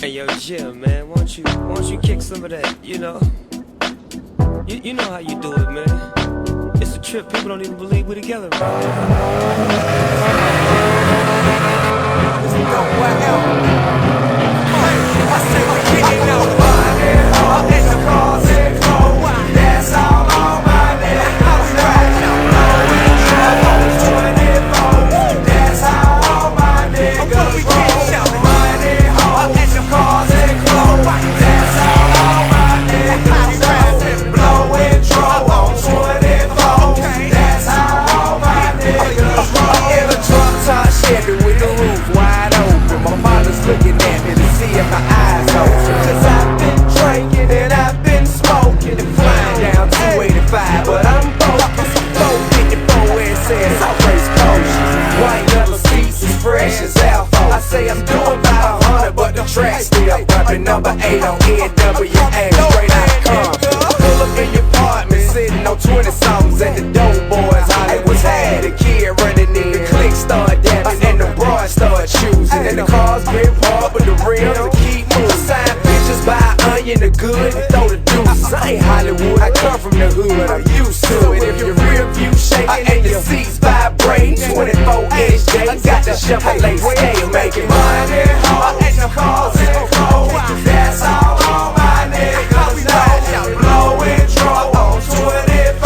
Hey yo, Jim, man, won't you kick some of that? You know how you do it, man. It's a trip. People don't even believe we're together, bro. With the roof wide open, my father's looking at me to see if my eyes open. Cause I've been drinking and I've been smoking and flying down 285, but I'm focused. 454 and says I race potions. White leather seats as fresh as alpha. I say I'm doing about 100, but the track's still rapping. Number 8 on NWA, straight out of Compton. Pull up in your apartment, sitting on 20 songs at the dope boys. Hollywood's had a kid running in, the click started dabbing and the broad start choosing. And the cars grip hard, but the rims will keep moving. Sign pictures, buy onion, the good, and throw the deuces. I ain't Hollywood, I come from the hood, I'm used to it. If your rear view shaking and your seats vibrating, 24-inch I got the Chevrolet scale making money. And the cars and clothes, that's all my niggas know. Blowing trouble on 24,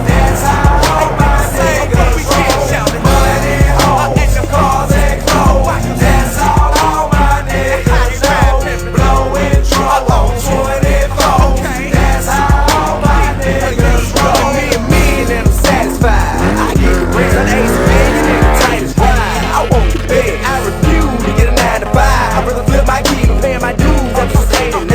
that's how my niggas roll. Money, hoes, cars and clothes, that's all my niggas know. Blowing trouble on 24, that's how my niggas roll. Me and I'm satisfied. I get the rest of Ace million and the tightest ride. I want the bed, I refuse to get a 9 to 5. I'd rather flip my key than paying my dues up since 89.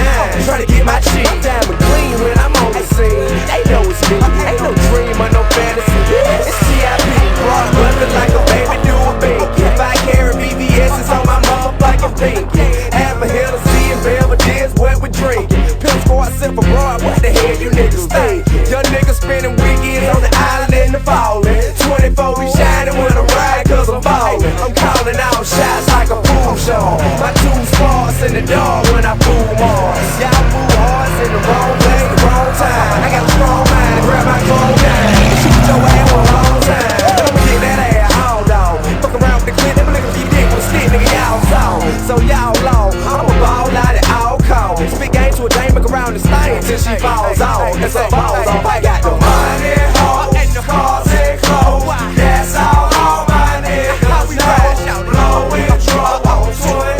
Trying to get my cheek diamond clean when I'm on the scene. They know it's me, ain't no dream or no fantasy. It's CIP, broad bustin' like a baby do a binky. If I carry BBS, it's on my motherfucking pinky. Half a hill to see and Belvedere's what we drinking. Pills for I sip abroad, what the hell you niggas think? Young niggas spending weekends on the island in the fallin'. 24 be shining when I'm riding cause I'm ballin'. I'm calling out shots like a pool show. My two sparks in the dog when I fool Mars. Y'all fool hearts in the wrong place, the wrong time. I got a strong mind to grab my phone down. Shoot your ass for a long time. I'ma get that ass all dog. Fuck around with the clip, never looking for your dick with a stick, nigga, y'all saw. So y'all long, I'ma ball out at all costs. Spit game to a dame, look around the stain till she falls off. And so balls off, I got the money, hoes, and the cars and clothes. That's all my niggas know. Blowing trouble on 24,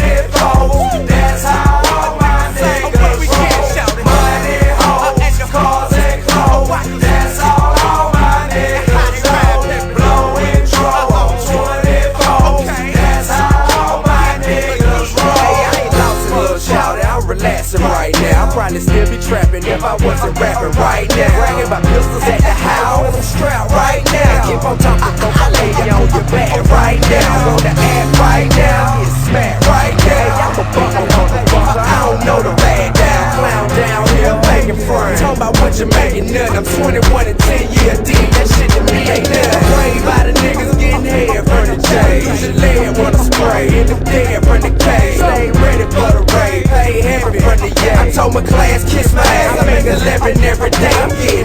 that's how my niggas roll. Money, hoes, cars and clothes, that's all my niggas know. Blowing trouble on 24, that's how my niggas roll. Hey, I ain't lost a little shout, I'm relaxing right now. I'll probably still be trapping if I wasn't rapping right now. Bragging about pistols at the house, I'm strapped right now. Keep on talking, I lay you on your back right now. On the app right now, get smacked right now. I'm a buckle on the buckle, I don't know the bad down. Clown down here making friends. Talking about what you making nothing. I'm 21 and 10 year deep, that shit to me ain't nothing. Brain by the niggas getting head from the J. Use your lead wanna spray in the dead from the cave. Stay ready for the raid, pay heavy from the yay. I told my class kiss my ass, I make 11 every day. I'm getting